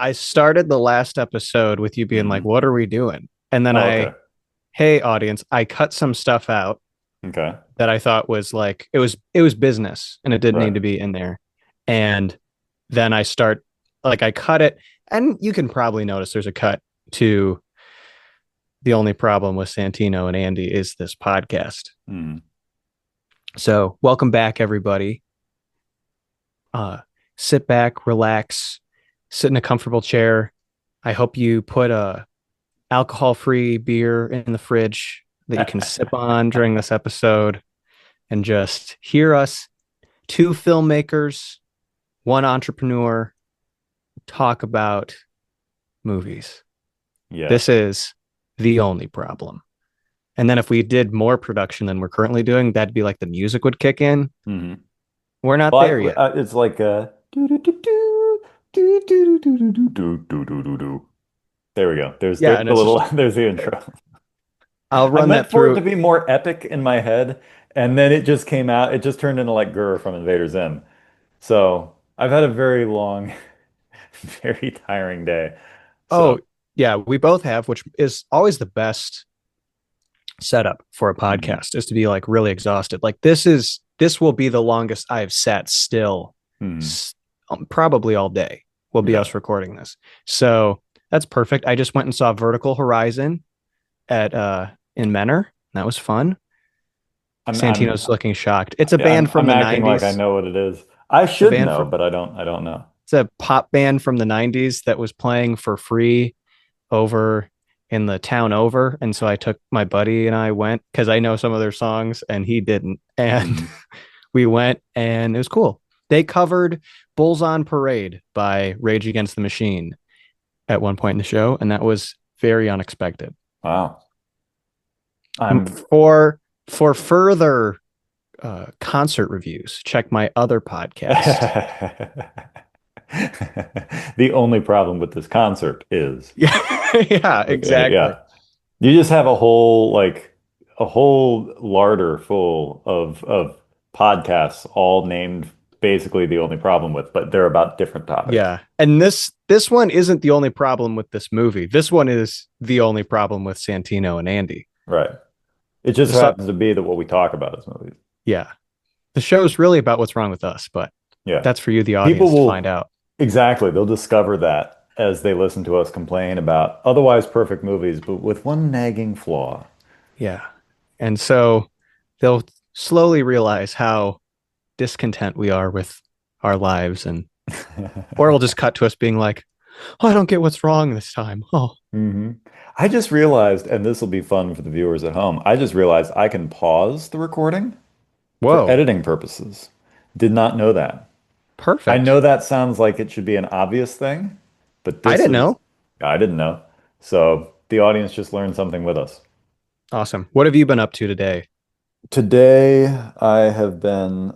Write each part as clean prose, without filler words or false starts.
I started the last episode with you being like, Hmm. "What are we doing?" And then Oh, okay. hey audience, I cut some stuff out Okay. that I thought was like it was business and it didn't Right. need to be in there. And then I cut it, and you can probably notice there's a cut to the only problem with Santino and Andy is this podcast. Hmm. So welcome back, everybody. Uh, Sit back, relax, sit in a comfortable chair. I hope you put a alcohol-free beer in the fridge that you can sip on during this episode and just hear us, two filmmakers, one entrepreneur, talk about movies. Yes. This is the only problem. And then if we did more production than we're currently doing, that'd be like the music would kick in. Hmm. We're not Well, there yet. it's like do do do do do do do do do do do do do do. There we go. Yeah, There's and the it's little just there's the intro. I'll I run meant that for it to through. be more epic in my head, and then it just came out. It just turned into like Gurr from Invader Zim. So I've had a very long, very tiring day. Oh, So yeah, we both have, which is always the best setup for a mhm. podcast is to be like really exhausted. Like this will be the longest I've sat still Mhm. probably all day will be Yeah. us recording this. So that's perfect. I just went and saw Vertical Horizon at in Menor. That was fun. I'm I'm Santino's looking shocked. It's a band from I'm the acting like I 90s. know what it is. I It's a should band know, from but I don't know. it's a pop band from the 90s that was playing for free over in the town over. And so I took my buddy and I went because I know some of their songs and he didn't. And Mhm. we went and it was cool. They covered Bulls on Parade by Rage Against the Machine at one point in the show. And that was very unexpected. Wow. I'm For for further concert reviews, check my other podcast. the only problem with this concert is Yeah, yeah, okay, exactly. yeah. You just have a whole larder full of podcasts all named basically the only problem with, but they're about different topics. Yeah. And this one isn't the only problem with this movie. This one is the only problem with Santino and Andy. Right. It just so This happens to be that what we talk about is movies. yeah. The show's really about what's wrong with us, but Yeah. that's for you, the People audience, to find will out. exactly, they'll discover that as they listen to us complain about otherwise perfect movies, but with one nagging flaw. Yeah. And so they'll slowly realize how discontent we are with our lives, and or it'll just cut to us being like, oh, I don't get what's wrong this time. Oh, Hmm. I just realized, and this will be fun for the viewers at home, I just realized I can pause the recording for whoa. editing purposes. Did not know that. I Perfect. know that sounds like it should be an obvious thing, but I this didn't is, know. I didn't know. So the audience just learned something with us. Awesome. What have you been up to today? Today, I have been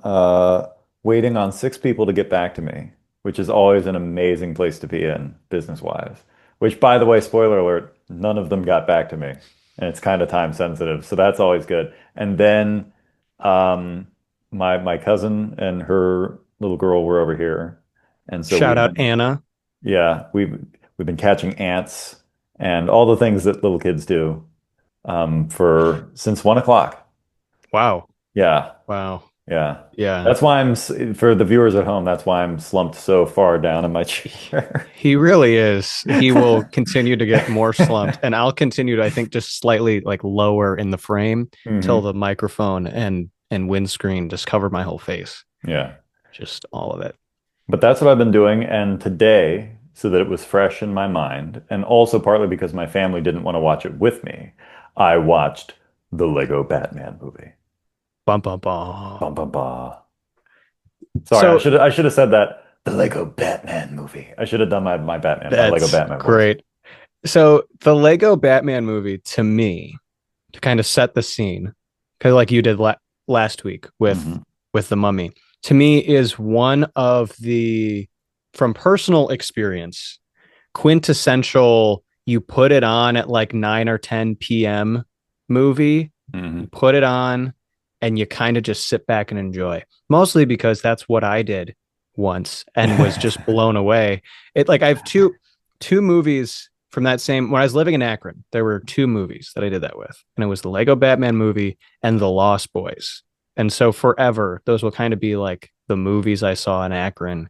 waiting on six people to get back to me, which is always an amazing place to be in business-wise. Which, by the way, spoiler alert, none of them got back to me, and it's kind of time sensitive, so that's always good. And then um, my cousin and her little girl were over here, and so Shout we've out been Anna. yeah we've been catching ants and all the things that little kids do for since 1 o'clock. Wow. Yeah. Wow. Yeah. Yeah. That's why for the viewers at home, that's why I'm slumped so far down in my chair. He really is. He will continue to get more slumped, and I'll continue to, I think, just slightly like lower in the frame till Hmm. the microphone and windscreen just cover my whole face. Yeah. Just all of it. But that's what I've been doing. And today, so that it was fresh in my mind, and also partly because my family didn't want to watch it with me, I watched the Lego Batman movie. Bum bum bum. Bum, bum, bum. Sorry, So I should have said that. The Lego Batman movie. I should have done my Lego that's Batman voice. great. So the Lego Batman movie, to me, to kind of set the scene, because like you did last week Hmm. with the Mummy, to me is one of the, from personal experience, quintessential. You put it on at like 9 or 10 p.m. movie. Hmm. You put it on, and you kind of just sit back and enjoy. Mostly because that's what I did once and was just blown away. It like I have two. two movies from that same when I was living in Akron. There were two movies that I did that with, and it was the Lego Batman movie and The Lost Boys. And so forever, those will kind of be like the movies I saw in Akron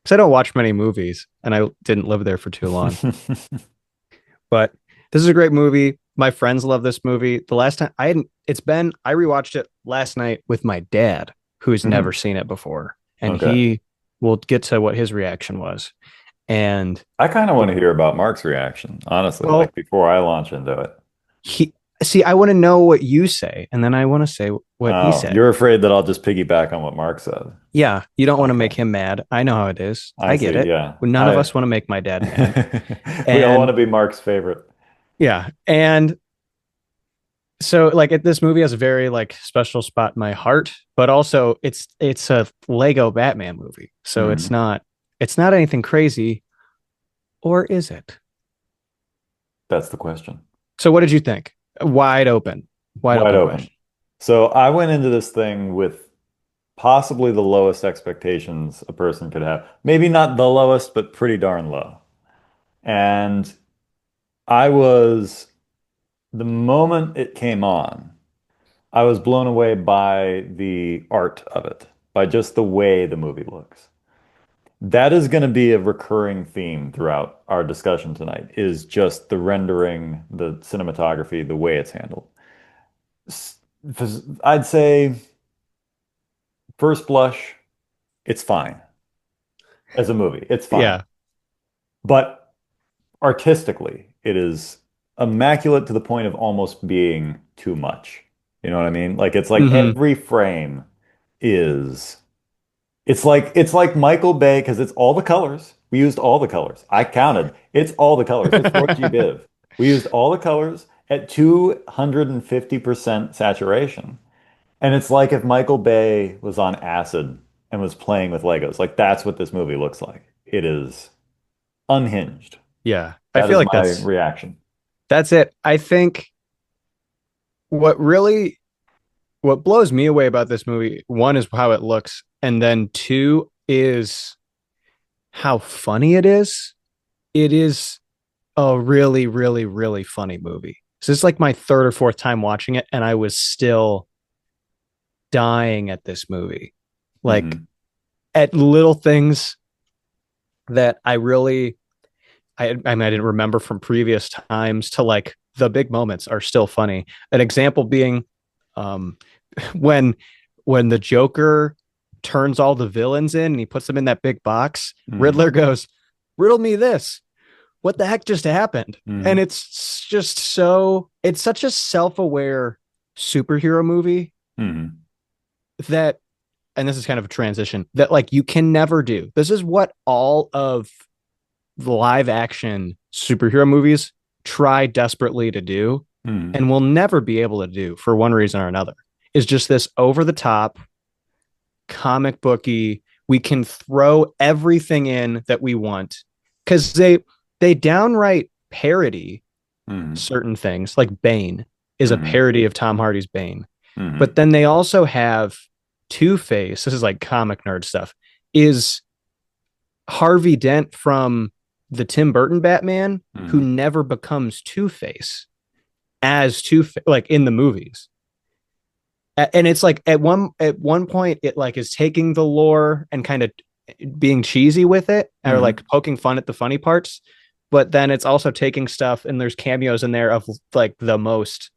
because I don't watch many movies, and I didn't live there for too long. But this is a great movie. My friends love this movie. The last time I hadn't, it's been, I rewatched it last night with my dad, who's never Mhm. seen it before. And Okay. he will get to what his reaction was. And I kind of want it, to hear about Mark's reaction, honestly, well, like before I launch into it. he, see, I want to know what you say, and then I want to say what he Oh, said. you're afraid that I'll just piggyback on what Mark said. Yeah, you don't want to make Okay. him mad. I know how it is. I I get see. it. Yeah. None of I us want to make my dad mad. we all want And to be Mark's favorite. yeah, and so like this movie has a very like special spot in my heart, but also it's a Lego Batman movie. So Mhm. it's not anything crazy, or is it? That's the question. So what did you think? Wide open. Wide Wide open open. question. So I went into this thing with possibly the lowest expectations a person could have. Maybe not the lowest, but pretty darn low. And I was, the moment it came on, I was blown away by the art of it, by just the way the movie looks. That is going to be a recurring theme throughout our discussion tonight, is just the rendering, the cinematography, the way it's handled. S- I'd say first blush, it's fine as a movie. It's fine. Yeah. But artistically, it is immaculate to the point of almost being too much. You know what I mean? Like it's like Hmm. every frame is it's like Michael Bay because it's all the colors. We used all the colors. I counted. It's all the colors. It's 4G Biv. We used all the colors at 250% saturation. And it's like if Michael Bay was on acid and was playing with Legos. Like that's what this movie looks like. It is unhinged. Yeah. I That feel is like my reaction. that's it. I think what really what blows me away about this movie, one is how it looks, and then two is how funny it is. It is a really, really, really funny movie. So it's like my third or fourth time watching it, and I was still dying at this movie. Like Hmm. at little things that I really I mean I didn't remember from previous times to like the big moments are still funny. An example being um when when the Joker turns all the villains in and he puts them in that big box, Hmm. Riddler goes, "Riddle me this. What the heck just happened?" And Hmm. it's just so it's such a self-aware superhero movie Hmm. that and this is kind of a transition that like you can never do. This is what all of the live action superhero movies try desperately to do Hmm. and will never be able to do for one reason or another. Is just this over the top comic booky. We can throw everything in that we want because they downright parody Hmm. certain things. Like Bane is a Hmm. parody of Tom Hardy's Bane, but Hmm. then they also have Two Face. This is like comic nerd stuff. Is Harvey Dent from the Tim Burton Batman who Hmm. never becomes Two Face as Two like in the movies. And it's like at one point it like is taking the lore and kind of being cheesy with it or Hmm. like poking fun at the funny parts, but then it's also taking stuff and there's cameos in there of like the most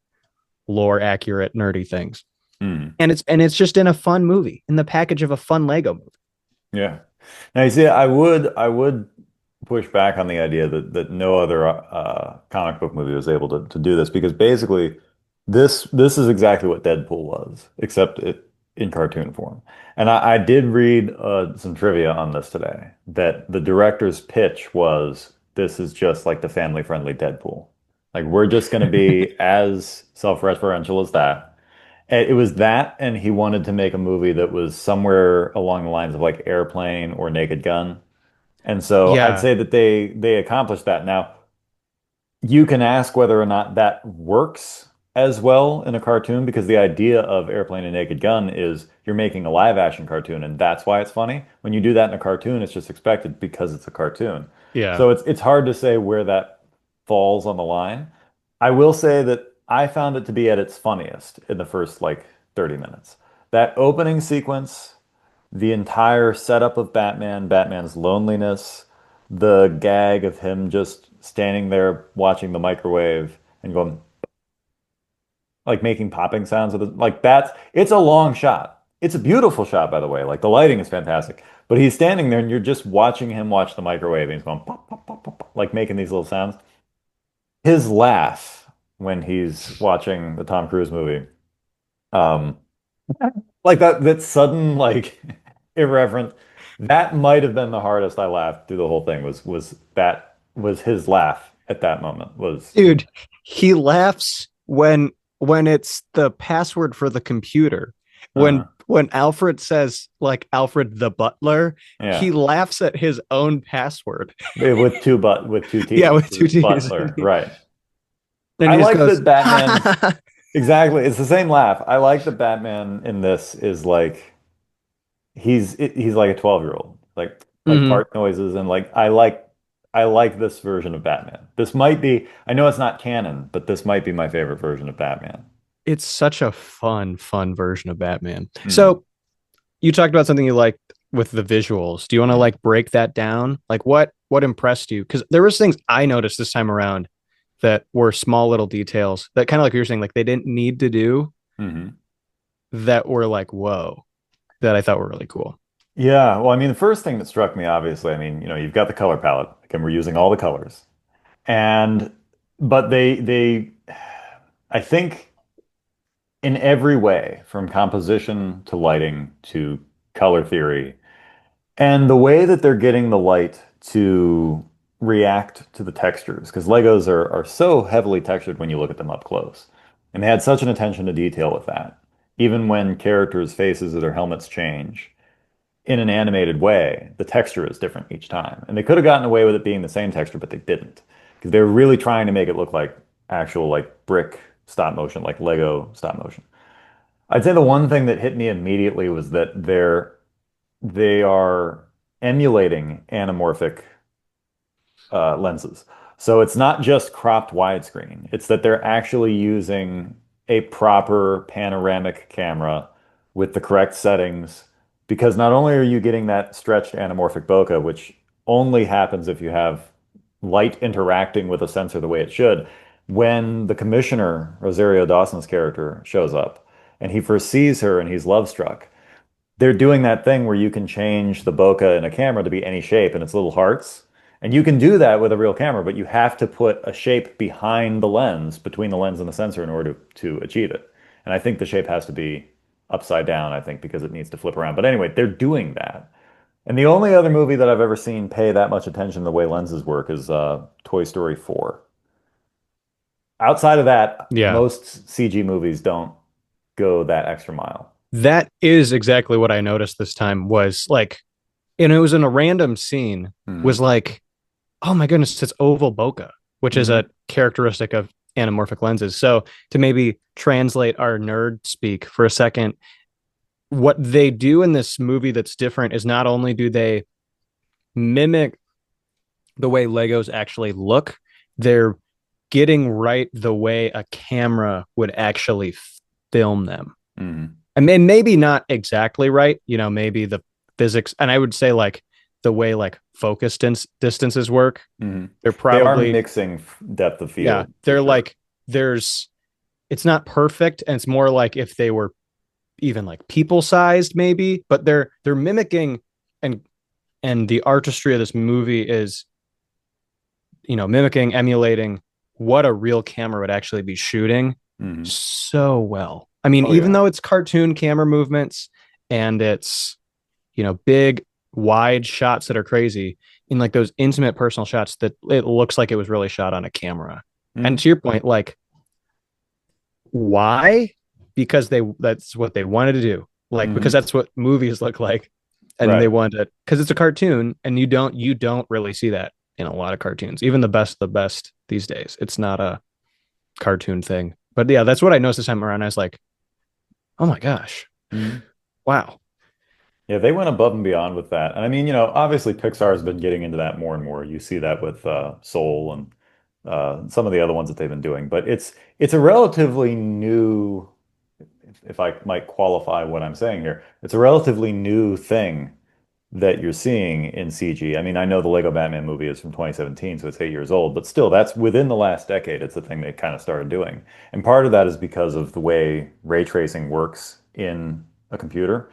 lore accurate nerdy things. Hmm. And it's just in a fun movie in the package of a fun Lego movie. Yeah. Now you see, I would push back on the idea that no other comic book movie was able to do this because basically this is exactly what Deadpool was, except it in cartoon form. And I did read some trivia on this today that the director's pitch was this is just like the family-friendly Deadpool. Like we're just going to be as self-referential as that. And it was that, and he wanted to make a movie that was somewhere along the lines of like Airplane or Naked Gun. And so I'd Yeah. say that they accomplished that. Now, you can ask whether or not that works as well in a cartoon because the idea of Airplane and Naked Gun is you're making a live action cartoon and that's why it's funny. When you do that in a cartoon, it's just expected because it's a cartoon. Yeah. So it's hard to say where that falls on the line. I will say that I found it to be at its funniest in the first like 30 minutes. That opening sequence, the entire setup of Batman, Batman's loneliness, the gag of him just standing there watching the microwave and going like making popping sounds with it. Like that's it's a long shot. It's a beautiful shot, by the way. Like the lighting is fantastic. But he's standing there and you're just watching him watch the microwave and he's going pop, pop, pop, pop, pop, like making these little sounds. His laugh when he's watching the Tom Cruise movie, um, like that sudden like irreverent, that might have been the hardest I laughed through the whole thing was his laugh at that moment was Dude, he laughs when it's the password for the computer. uh When Alfred says like Alfred the butler, he yeah. laughs at his own password. With with two Yeah, T's. with two T's. Butler, right. And I he just like goes, that Batman's exactly. It's the same laugh. I like that Batman in this is like he's like a 12-year-old. Like hmm. fart noises and like I like this version of Batman. This might be I know it's not canon, but this might be my favorite version of Batman. It's such a fun version of Batman. Hmm. So you talked about something you liked with the visuals. Do you want to like break that down? Like what impressed you? Because there was things I noticed this time around that were small little details that kind of like you're saying, like they didn't need to do Hmm. that were like, whoa, that I thought were really cool. Yeah, well, I mean, the first thing that struck me, obviously, I mean, you've got the color palette. Again, we're using all the colors. And but they I think in every way, from composition to lighting to color theory, and the way that they're getting the light to react to the textures, because Legos are so heavily textured when you look at them up close. And they had such an attention to detail with that. Even when characters' faces or their helmets change in an animated way, the texture is different each time. And they could have gotten away with it being the same texture, but they didn't. Because they were really trying to make it look like actual like brick stop motion, like Lego stop motion. I'd say the one thing that hit me immediately was that they are emulating anamorphic lenses. So it's not just cropped widescreen. It's that they're actually using a proper panoramic camera with the correct settings because not only are you getting that stretched anamorphic bokeh, which only happens if you have light interacting with a sensor the way it should, when the commissioner, Rosario Dawson's character, shows up and he first sees her and he's love struck, they're doing that thing where you can change the bokeh in a camera to be any shape and it's little hearts. And you can do that with a real camera, but you have to put a shape behind the lens, between the lens and the sensor in order to achieve it. And I think the shape has to be upside down, I think, because it needs to flip around. But anyway, they're doing that. And the only other movie that I've ever seen pay that much attention to the way lenses work is Toy Story 4. Outside of that, Yeah. most CG movies don't go that extra mile. That is exactly what I noticed this time was like, and it was in a random scene, was Hmm. like, oh my goodness, it's oval bokeh, which is a Hmm. characteristic of anamorphic lenses. So to maybe translate our nerd speak for a second, what they do in this movie that's different is not only do they mimic the way Legos actually look, they're getting right the way a camera would actually film them. Hmm. I mean, maybe not exactly right, maybe the physics, and I would say like the way like focus distances work, Hmm. they're They are probably, mixing depth of yeah, field for they're sure. like, there's, it's not perfect. And it's more like if they were even like people sized, maybe, but they're mimicking and, and the artistry of this movie is, mimicking, emulating what a real camera would actually be shooting Hmm. so well. I mean, Oh even yeah. though it's cartoon camera movements and it's, big wide shots that are crazy in like those intimate personal shots that it looks like it was really shot on a camera. And Hmm. to your point, like why? Because that's what they wanted to do. Like because Hmm. that's what movies look like. And they Right. wanted it because it's a cartoon and you don't really see that in a lot of cartoons. Even the best these days. It's not a cartoon thing. But yeah, that's what I noticed this time around. I was like, oh my gosh. Hmm. Wow. Yeah, they went above and beyond with that. And I mean, obviously Pixar has been getting into that more and more. You see that with Soul and some of the other ones that they've been doing. But it's a relatively new, if I might qualify what I'm saying here, it's a relatively new thing that you're seeing in CG. I mean, I know the Lego Batman movie is from 2017, so it's 8 years old, but still, that's within the last decade. It's the thing they kind of started doing. And part of that is because of the way ray tracing works in a computer.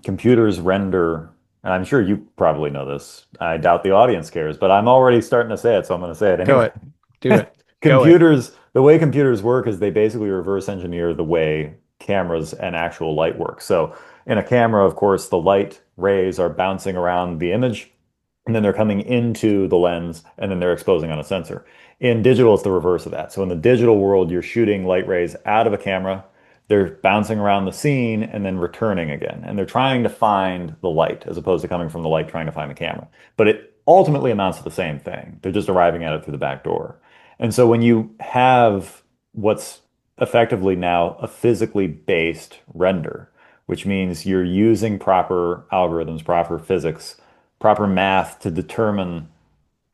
Computers render, and I'm sure you probably know this. I doubt the audience cares, but I'm already starting to say it, so I'm going to say it Go anyway. it. Do it. Go it. Computers, the way computers work is they basically reverse engineer the way cameras and actual light work. So in a camera, of course, the light rays are bouncing around the image, and then they're coming into the lens, and then they're exposing on a sensor. In digital, it's the reverse of that. So in the digital world, you're shooting light rays out of a camera, they're bouncing around the scene and then returning again. And they're trying to find the light as opposed to coming from the light trying to find the camera. But it ultimately amounts to the same thing. They're just arriving at it through the back door. And so when you have what's effectively now a physically based render, which means you're using proper algorithms, proper physics, proper math to determine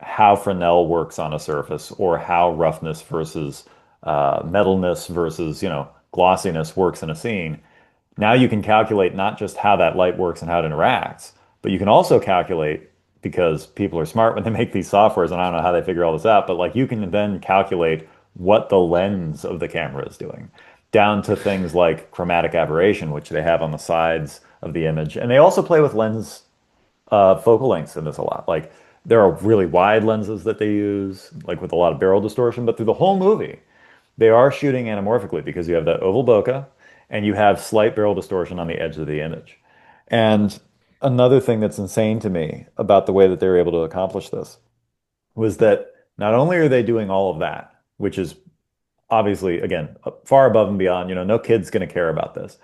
how Fresnel works on a surface or how roughness versus metalness versus, glossiness works in a scene. Now you can calculate not just how that light works and how it interacts, but you can also calculate because people are smart when they make these softwares, and I don't know how they figure all this out, but like you can then calculate what the lens of the camera is doing, down to things like chromatic aberration, which they have on the sides of the image. And they also play with lens focal lengths in this a lot. Like there are really wide lenses that they use, like with a lot of barrel distortion, but through the whole movie, they are shooting anamorphically because you have that oval bokeh and you have slight barrel distortion on the edge of the image. And another thing that's insane to me about the way that they're able to accomplish this was that not only are they doing all of that, which is obviously, again, far above and beyond, no kid's going to care about this.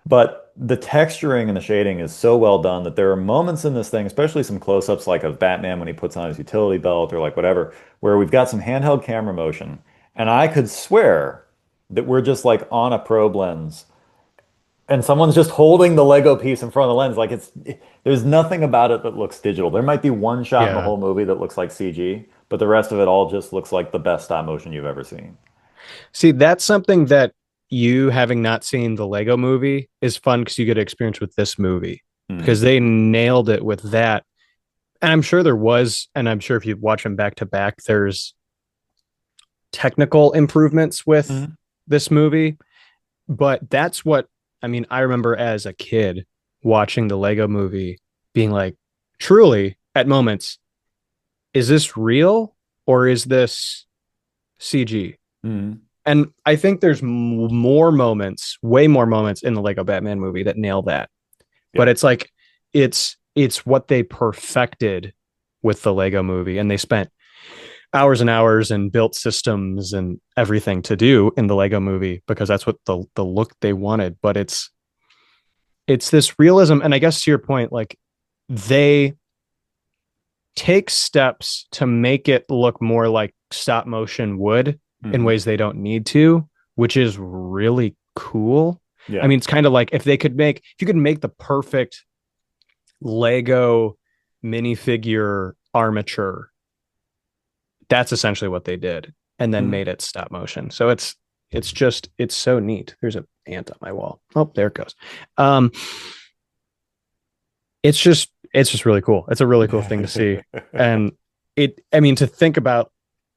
But the texturing and the shading is so well done that there are moments in this thing, especially some close-ups like of Batman when he puts on his utility belt or like whatever, where we've got some handheld camera motion. And I could swear that we're just like on a probe lens and someone's just holding the Lego piece in front of the lens. Like there's nothing about it that looks digital. There might be one shot in the Yeah. whole movie that looks like CG, but the rest of it all just looks like the best stop motion you've ever seen. See, that's something that you having not seen the Lego movie is fun because you get to experience with this movie because Hmm. they nailed it with that. And I'm sure there was, and I'm sure if you watch them back to back, there's technical improvements with Hmm. this movie. But that's what I mean. I remember as a kid watching the Lego movie being like, truly at moments, is this real or is this CG? Hmm. And I think there's more moments, way more moments in the Lego Batman movie that nail that. But Yep. it's like it's what they perfected with the Lego movie, and they spent hours and hours and built systems and everything to do in the Lego movie because that's what the look they wanted. But it's this realism, and I guess to your point, like they take steps to make it look more like stop motion would in Hmm. ways they don't need to, which is really cool. I Yeah. mean, it's kind of like if you could make the perfect Lego minifigure armature, that's essentially what they did, and then Mhm. made it stop motion. So it's so neat. There's an ant on my wall. Oh, there it goes. Um, it's just really cool. It's a really cool thing to see. And I mean, to think about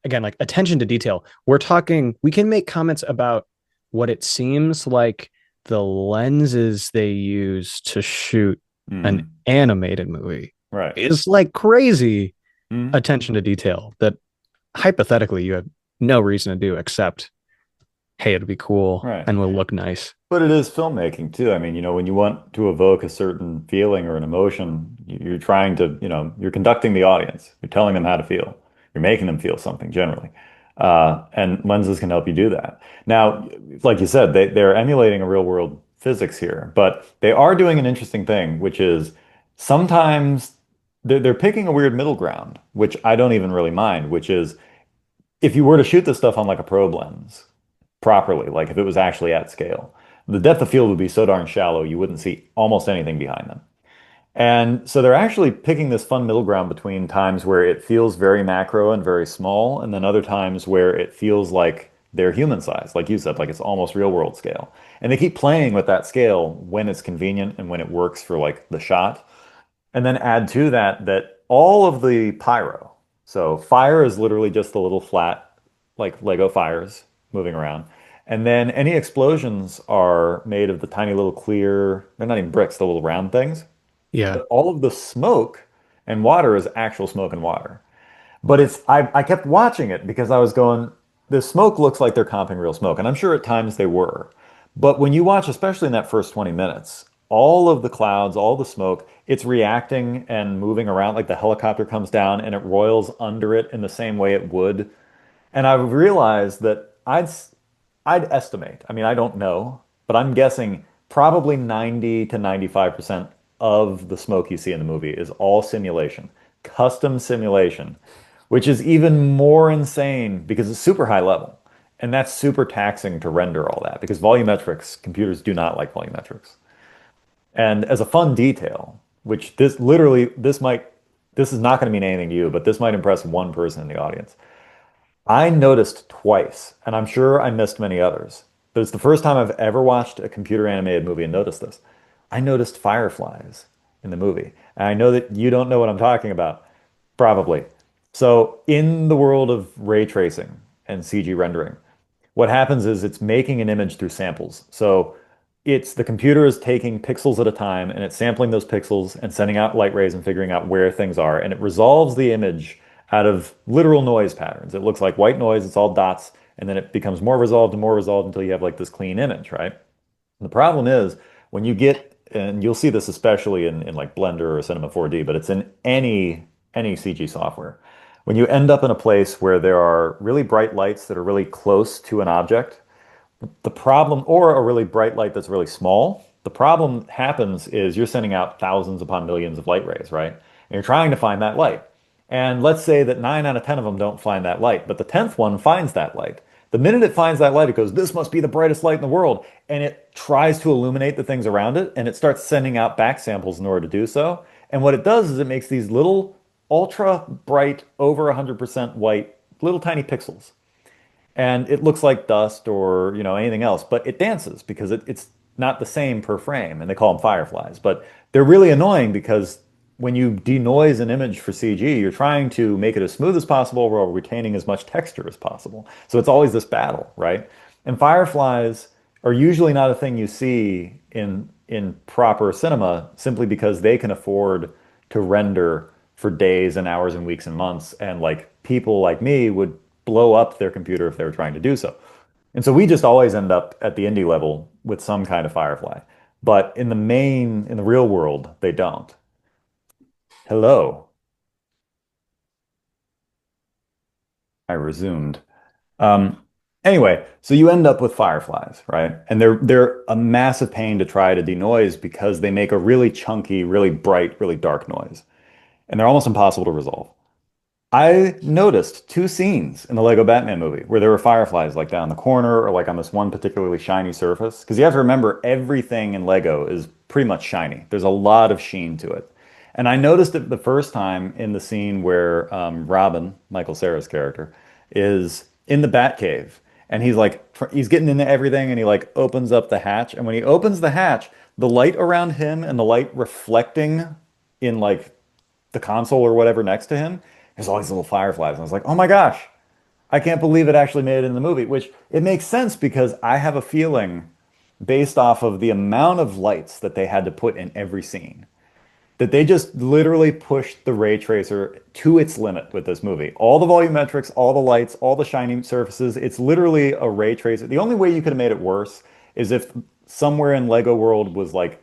again, like attention to detail. We can make comments about what it seems like the lenses they use to shoot an Hmm. animated movie Right. is like crazy Hmm. attention to detail that hypothetically you have no reason to do except, hey, it'll be cool Right. and will look nice. But it is filmmaking too. I mean, when you want to evoke a certain feeling or an emotion, you're trying to, you're conducting the audience. You're telling them how to feel. You're making them feel something generally. And lenses can help you do that. Now, like you said, they're emulating a real world physics here, but they are doing an interesting thing, which is sometimes they're picking a weird middle ground, which I don't even really mind, which is if you were to shoot this stuff on like a probe lens properly, like if it was actually at scale, The depth of field would be so darn shallow, you wouldn't see almost anything behind them. And so they're actually picking this fun middle ground between times where it feels very macro and very small, and then other times where it feels like they're human size, like you said, like it's almost real world scale. And they keep playing with that scale when it's convenient and when it works for like the shot. And then add to that that all of the pyro, so fire is literally just the little flat, like Lego fires moving around. And then any explosions are made of the tiny little clear, they're not even bricks, the little round things. Yeah. But all of the smoke and water is actual smoke and water. But I kept watching it because I was going, the smoke looks like they're comping real smoke. And I'm sure at times they were. But when you watch, especially in that first 20 minutes, all of the clouds, all the smoke, it's reacting and moving around like the helicopter comes down and it roils under it in the same way it would. And I realized that I'd estimate, I mean, I don't know, but I'm guessing probably 90 to 95% of the smoke you see in the movie is all simulation, custom simulation, which is even more insane because it's super high level. And that's super taxing to render all that because volumetrics, computers do not like volumetrics. And as a fun detail, which this literally, this is not going to mean anything to you, but this might impress one person in the audience. I noticed twice, and I'm sure I missed many others, but it's the first time I've ever watched a computer animated movie and noticed this. I noticed fireflies in the movie. And I know that you don't know what I'm talking about, probably. So, in the world of ray tracing and CG rendering, what happens is it's making an image through samples. So it's the computer is taking pixels at a time and it's sampling those pixels and sending out light rays and figuring out where things are. And it resolves the image out of literal noise patterns. It looks like white noise, it's all dots, and then it becomes more resolved and more resolved until you have like this clean image, right? The problem is when you get, and you'll see this especially in like Blender or Cinema 4D, but it's in any CG software. When you end up in a place where there are really bright lights that are really close to an object, the problem, or a really bright light that's really small, the problem happens is you're sending out thousands upon millions of light rays, right? And you're trying to find that light. And let's say that 9 out of 10 of them don't find that light, but the 10th one finds that light. The minute it finds that light, it goes, this must be the brightest light in the world. And it tries to illuminate the things around it, and it starts sending out back samples in order to do so. And what it does is it makes these little ultra bright, over 100% white, little tiny pixels and it looks like dust or anything else, but it dances because it's not the same per frame, and they call them fireflies. But they're really annoying because when you denoise an image for CG, you're trying to make it as smooth as possible while retaining as much texture as possible. So it's always this battle, right? And fireflies are usually not a thing you see in proper cinema simply because they can afford to render for days and hours and weeks and months, and like people like me would blow up their computer if they were trying to do so. And so we just always end up at the indie level with some kind of Firefly. But in the real world, they don't. Hello, I resumed. Um, anyway, so you end up with fireflies, right? And they're a massive pain to try to denoise because they make a really chunky, really bright, really dark noise. And they're almost impossible to resolve. I noticed two scenes in the Lego Batman movie where there were fireflies like down the corner or like on this one particularly shiny surface. Because you have to remember everything in Lego is pretty much shiny. There's a lot of sheen to it. And I noticed it the first time in the scene where Robin, Michael Cera's character, is in the Batcave. And he's like, he's getting into everything and he like opens up the hatch. And when he opens the hatch, the light around him and the light reflecting in like the console or whatever next to him, there's all these little fireflies. And I was like, oh my gosh, I can't believe it actually made it in the movie, which it makes sense because I have a feeling based off of the amount of lights that they had to put in every scene that they just literally pushed the ray tracer to its limit with this movie. All the volumetrics, all the lights, all the shining surfaces, it's literally a ray tracer. The only way you could have made it worse is if somewhere in Lego World was like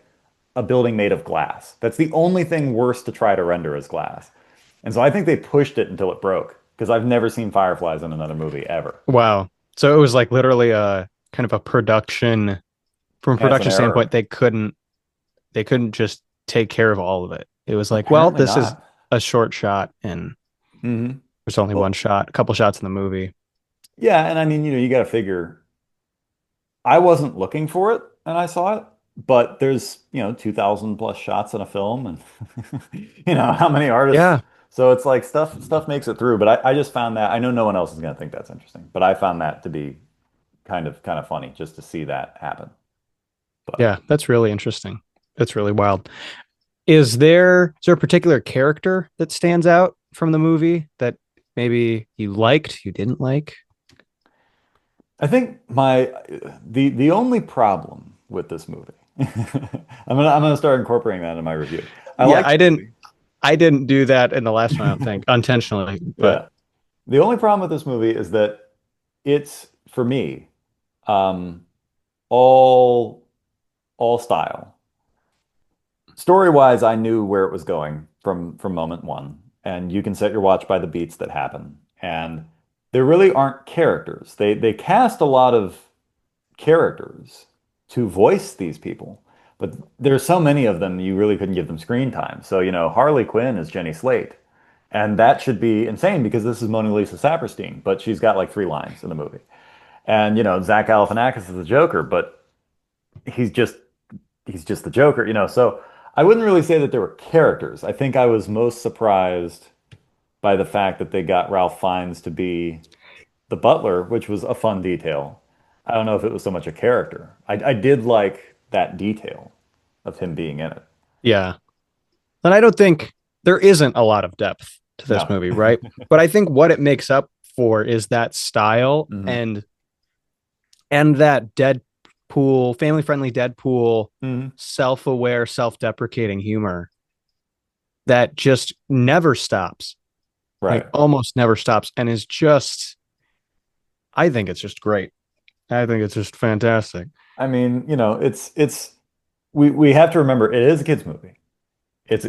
a building made of glass. That's the only thing worse to try to render as glass. And so I think they pushed it until it broke because I've never seen fireflies in another movie ever. Wow. So it was like literally a kind of a production from a Chance and production error. standpoint, they couldn't just take care of all of it. It was like, well, Apparently this is not. a short shot and Hmm. there's only one Well, shot, a couple shots in the movie. yeah, and I mean, you got to figure I wasn't looking for it, and I saw it, but there's, 2,000 plus shots in a film and how many artists. Yeah. So it's like stuff makes it through, but I just found that I know no one else is going to think that's interesting, but I found that to be kind of funny just to see that happen. But Yeah, that's really interesting. That's really wild. Is there a particular character that stands out from the movie that maybe you liked, you didn't like? I think the only problem with this movie, I'm gonna start incorporating that in my review. I Yeah, like I the didn't movie. I didn't do that in the last one, I don't think, unintentionally, but Yeah. The only problem with this movie is that it's for me, um, all all style. Story-wise, I knew where it was going from moment one, and you can set your watch by the beats that happen. And there really aren't characters. They cast a lot of characters to voice these people, but there's so many of them you really couldn't give them screen time. So, Harley Quinn is Jenny Slate, and that should be insane because this is Mona Lisa Saperstein, but she's got like three lines in the movie. And Zach Galifianakis is the Joker, but he's just he's just the Joker, So I wouldn't really say that there were characters. I think I was most surprised by the fact that they got Ralph Fiennes to be the butler, which was a fun detail. I don't know if it was so much a character. I did like that detail of him being in it. yeah. And I don't think there isn't a lot of depth to this No. movie, right? But I think what it makes up for is that style Hmm. and that Deadpool, family-friendly Deadpool, Hmm. self-aware, self-deprecating humor that just never stops. Like Right. almost never stops and is just I think it's just great. I think it's just fantastic. I mean, it's we have to remember it is a kids movie. It's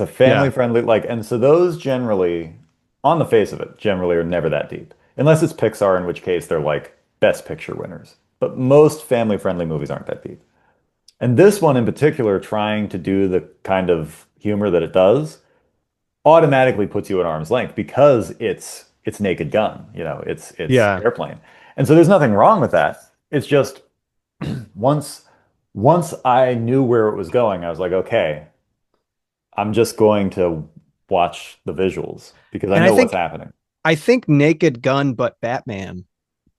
a family Yeah. friendly and so those generally on the face of it generally are never that deep. Unless it's Pixar, in which case they're like best picture winners. But most family friendly movies aren't that deep. And this one in particular, trying to do the kind of humor that it does, automatically puts you at arm's length because it's Naked Gun, it's Yeah. Airplane. And so there's nothing wrong with that. It's just once once I knew where it was going, I was like, okay, I'm just going to watch the visuals because I And know what's happening. I think Naked Gun but Batman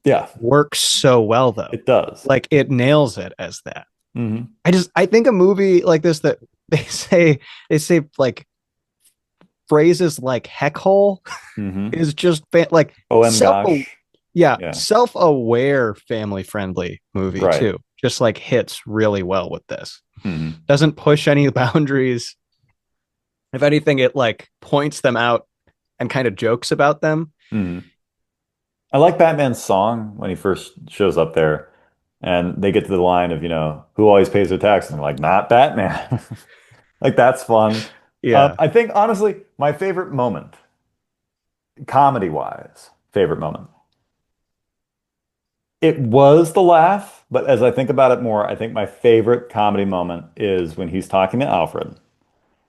Yeah, works so well though. it does. Like it nails it as that. Hmm. I think a movie like this that they say like phrases like heck hole Hmm. is just like OM self gosh. yeah, Yeah, self-aware family friendly movie right. too. Just like hits really well with this. Hmm. Doesn't push any boundaries. If anything, it like points them out and kind of jokes about them. Hmm. I like Batman's song when he first shows up there and they get to the line of, who always pays their taxes? And I'm like, not Batman. Like that's fun. Yeah. I think honestly, my favorite moment, comedy wise, favorite moment. It was the laugh, but as I think about it more, I think my favorite comedy moment is when he's talking to Alfred.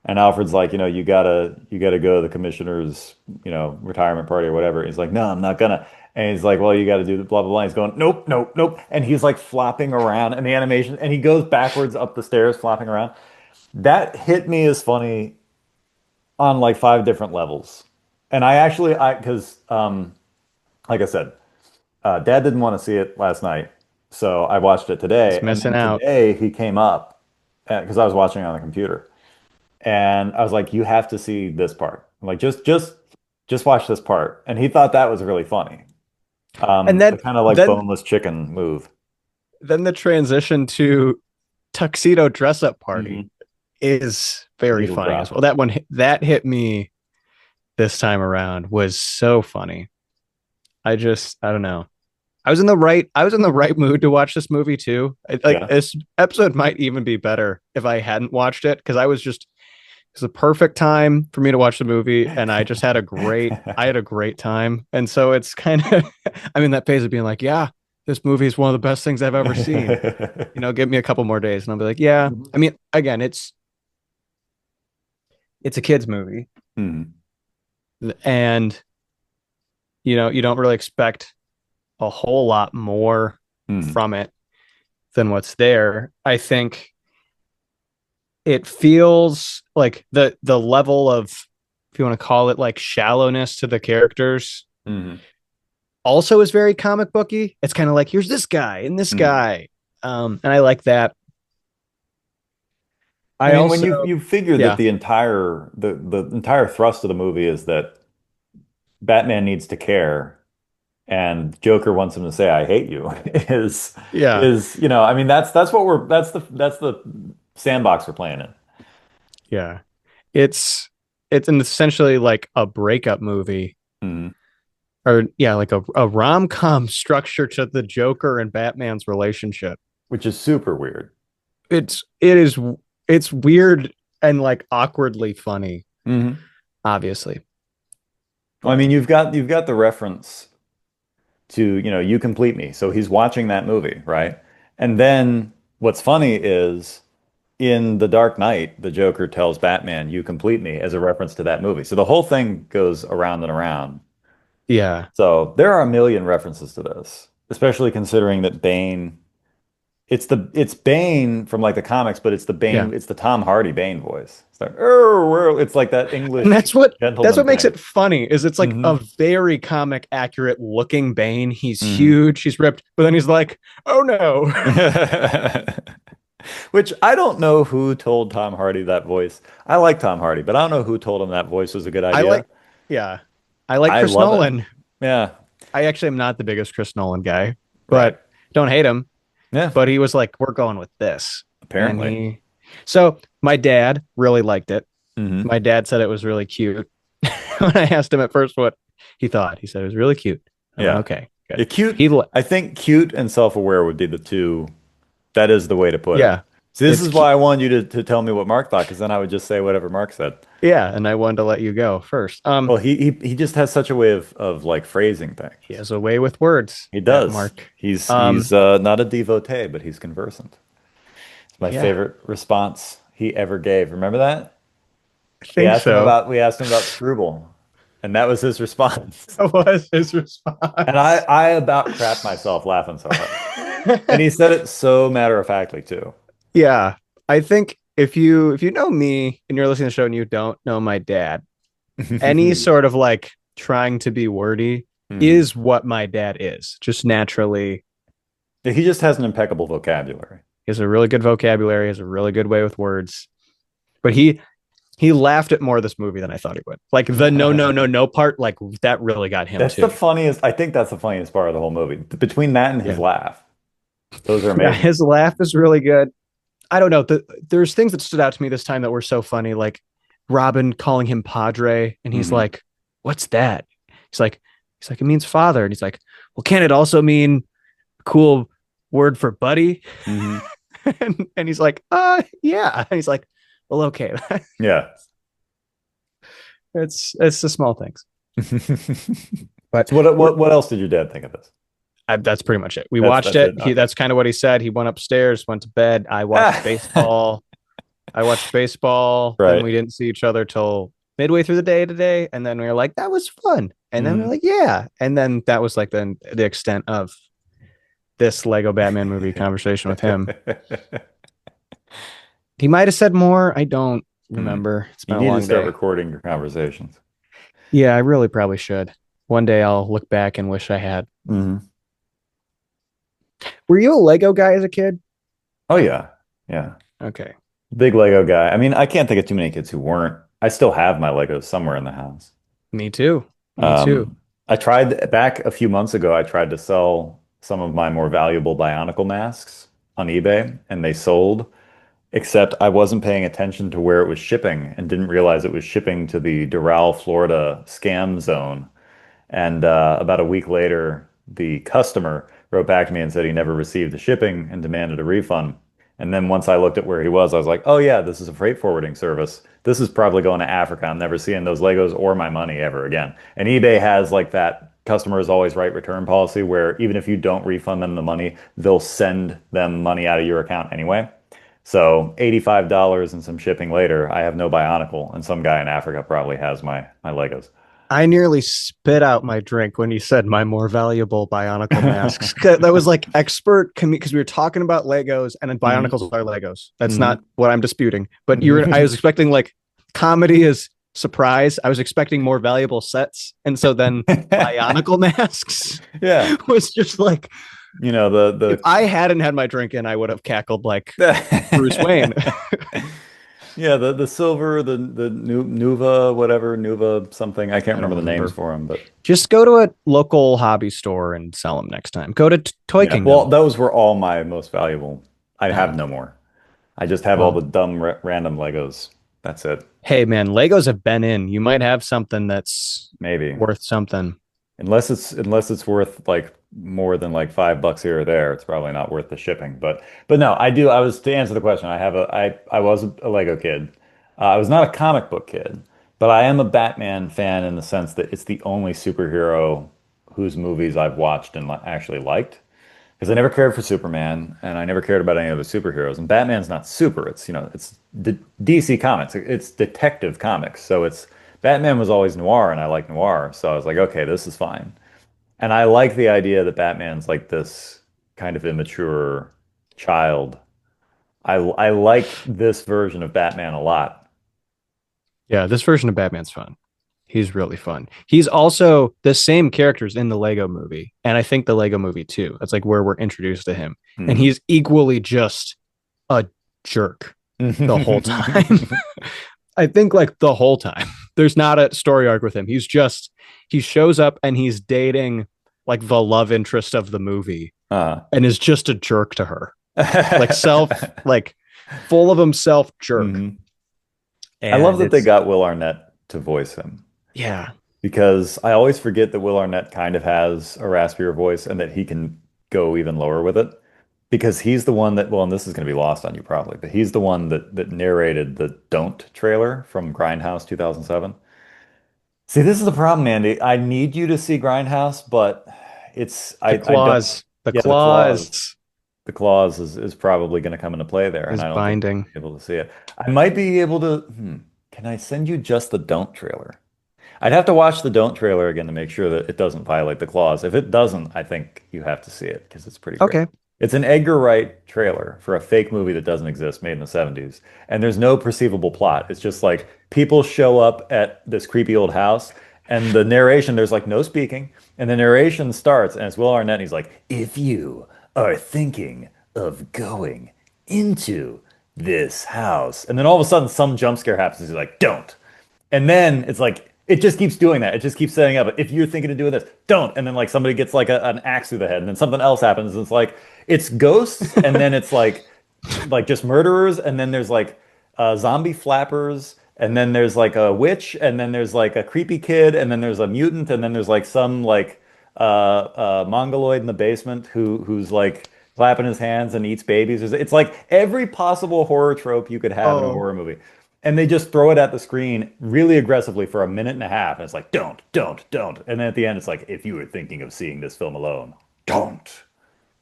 And Alfred's like, you gotta go to the commissioner's, retirement party or whatever. He's like, no, I'm not gonna. And he's like, well, you got to do the blah blah blah. He's going, nope, nope, nope. And he's like flopping around in the animation, and he goes backwards up the stairs, flopping around. That hit me as funny on like five different levels. And because like I said, Dad didn't want to see it last night, so I watched it today. He's And missing then out. today he came up because I was watching it on the computer. And I was like, you have to see this part. I'm like, just watch this part. And he thought that was really funny. And The kind of like boneless chicken move. then the transition to tuxedo dress up party Hmm. is very Needle funny as drop. well. That hit me this time around was so funny. I don't know. I was in the right mood to watch this movie too. Like Yeah. this episode might even be better if I hadn't watched it because it's a perfect time for me to watch the movie and I had a great time. And so it's kind of I'm in that phase of being like, yeah, this movie is one of the best things I've ever seen. Give me a couple more days and I'll be like, yeah. I mean, again, it's a kids movie Mhm. and you don't really expect a whole lot more Mhm. from it than what's there. I think it feels like the level of, if you want to call it, like shallowness to the characters Hmm. also is very comic booky. It's kind of like here's this guy and this Hmm. guy, and I like that. I I mean, when also, you figure that yeah, the entire thrust of the movie is that Batman needs to care and Joker wants him to say I hate you is yeah, I mean that's what we're that's the sandbox we're playing in. yeah. It's an essentially like a breakup movie, Hmm. or yeah, like a rom com structure to the Joker and Batman's relationship. Which is super weird. It is it's weird and like awkwardly funny, Hmm. obviously. Well, I mean, you've got the reference to, you complete me. So he's watching that movie, right? And then what's funny is in The Dark Knight, the Joker tells Batman, "You complete me," as a reference to that movie. So the whole thing goes around and around. Yeah, So there are a million references to this, especially considering that Bane, it's Bane from like the comics, but yeah. It's the Tom Hardy Bane voice. It's like, oh, it's like that And English that's gentleman what makes thing. it funny is it's like Hmm. a very comic accurate looking Bane. He's Hmm. huge, he's ripped, but then he's like, oh no. Which I don't know who told Tom Hardy that voice. I like Tom Hardy, but I don't know who told him that voice was a good I idea. like, yeah, I like I Chris love it. Nolan. Yeah, I actually am not the biggest Chris Nolan guy, right. but don't hate him. Yeah, But he was like, we're going with this. And apparently. so my dad really liked it. Hmm. My dad said it was really cute. When I asked him at first what he thought, he said it was really cute. I went, Yeah. okay, good. Yeah, cute. He, I think cute and self-aware would be the two. That is the way to put it. yeah, See, this it's is cute. why I wanted you to tell me what Mark thought, because then I would just say whatever Mark said. Yeah, and I wanted to let you go first. Well, he just has such a way of like phrasing He things. has a way with words, He that does. Mark. He's not a devotee, but he's conversant. It's my Yeah, favorite response he ever gave. Remember that? I think so. We asked him about Struble, and that was his response. That was his And response. I about crapped myself laughing so hard. And he said it so matter-of-factly too. Yeah, I think if you know me and you're listening to the show and you don't know my dad, any sort of like trying to be wordy Mhm. is what my dad is. Just naturally, Yeah, he just has an impeccable vocabulary. he has a really good vocabulary, has a really good way with words. But he laughed at more of this movie than I thought he would. Like the no no no no part, like that really got him That's the too. funniest. I think that's the funniest part of the whole movie. Between that and his Yeah, laugh, those are yeah, amazing. his laugh is really good. I don't know. There's things that stood out to me this time that were so funny, like Robin calling him Padre, and he's Hmm. like, "What's that?" He's like, "It means father," and he's like, "Well, can it also mean cool word for buddy?" Hmm. And he's like, yeah." And he's like, "Well, okay." Yeah. It's the small things, but So what else did your dad think of this? that's pretty much it. We watched That's it. it. He Okay. That's kind of what he said. He went upstairs, went to bed. I watched baseball. I watched baseball. Then Right. we didn't see each other till midway through the day today. And then we were like, that was fun. And then we Hmm. are like, yeah. And then that was like the extent of this Lego Batman movie conversation with him. He might have said more. I don't Hmm. remember. It's You been a need to long start day. recording your conversations. Yeah, I really probably should. One day I'll look back and wish I had. Hmm. Were you a Lego guy as a kid? Oh yeah. Yeah. Okay. Big Lego guy. I mean, I can't think of too many kids who weren't. I still have my Legos somewhere in the house. Me too. Me too. Um, I tried back a few months ago, I tried to sell some of my more valuable Bionicle masks on eBay and they sold, except I wasn't paying attention to where it was shipping and didn't realize it was shipping to the Doral, Florida scam zone. And about a week later, the customer wrote back to me and said he never received the shipping and demanded a refund. And then once I looked at where he was, I was like, oh, yeah, this is a freight forwarding service. This is probably going to Africa. I'm never seeing those Legos or my money ever again. And eBay has like that customer is always right return policy where even if you don't refund them the money, they'll send them money out of your account anyway. So $85 and some shipping later, I have no Bionicle, and some guy in Africa probably has my Legos. I nearly spit out my drink when you said my more valuable Bionicle masks. That was like expert because we were talking about Legos and then Mhm. Bionicles are Legos. That's not Mhm. what I'm disputing. But I was expecting like comedy is surprise. I was expecting more valuable sets. And so then Bionicle masks Yeah. was just like, You know, if I hadn't had my drink in, I would have cackled like Bruce Wayne. yeah, the silver, the Nuva, whatever, Nuva something. I can't I don't remember the names remember. for them, but Just go to a local hobby store and sell them next time. Go to Toy yeah. Well, Kingdom. those were all my most valuable. I Oh, have no more. I just have all well, the dumb random Legos. That's it. hey man, Legos have been in. You might have something that's Maybe. worth something. Unless it's worth like more than like $5 here or there, it's probably not worth the shipping. But no, I do. I was to answer the question. I was a Lego kid. I was not a comic book kid, but I am a Batman fan in the sense that it's the only superhero whose movies I've watched and actually liked. Because I never cared for Superman, and I never cared about any other superheroes. And Batman's not super. It's DC Comics. It's Detective Comics. So it's Batman was always noir, and I like noir. So I was like, okay, this is fine. And I like the idea that Batman's like this kind of immature child. I like this version of Batman a lot. Yeah, this version of Batman's fun. He's really fun. He's also the same characters in the Lego movie, and I think the Lego movie too. That's like where we're introduced to him. And Hmm. he's equally just a jerk the whole time. I think like the whole time. There's not a story arc with him. He shows up and he's dating like the love interest of the movie uh. and is just a jerk to her. Like like full of himself jerk. Hmm. I love And that they it's got Will Arnett to voice him. yeah. Because I always forget that Will Arnett kind of has a raspier voice and that he can go even lower with it. Because he's the one that, well, and this is going to be lost on you probably, but he's the one that narrated the Don't trailer from Grindhouse 2007. See, this is the problem, Andy. I need you to see Grindhouse, but I don't, The yeah, claws the clause is probably going to come into play there, and is I don't think binding. you'll be able to see it. I might be able to, can I send you just the Don't trailer? I'd have to watch the Don't trailer again to make sure that it doesn't violate the clause. If it doesn't, I think you have to see it because it's pretty great. Okay. It's an Edgar Wright trailer for a fake movie that doesn't exist, made in the 70s. And there's no perceivable plot. It's just like people show up at this creepy old house, and the narration, there's like no speaking, and the narration starts, and it's Will Arnett, and he's like, if you are thinking of going into this house, and then all of a sudden some jump scare happens, he's like, don't. And then it's like it just keeps doing that. It just keeps setting up. If you're thinking of doing this, don't. And then like somebody gets like an axe through the head, and then something else happens. And it's like it's ghosts, and then it's like just murderers, and then there's like zombie flappers, and then there's like a witch, and then there's like a creepy kid, and then there's a mutant, and then there's like some like mongoloid in the basement who's like clapping his hands and eats babies. It's like every possible horror trope you could have in a Oh, horror movie. And they just throw it at the screen really aggressively for a minute and a half. And it's like, don't. And then at the end, it's like, if you were thinking of seeing this film alone, don't.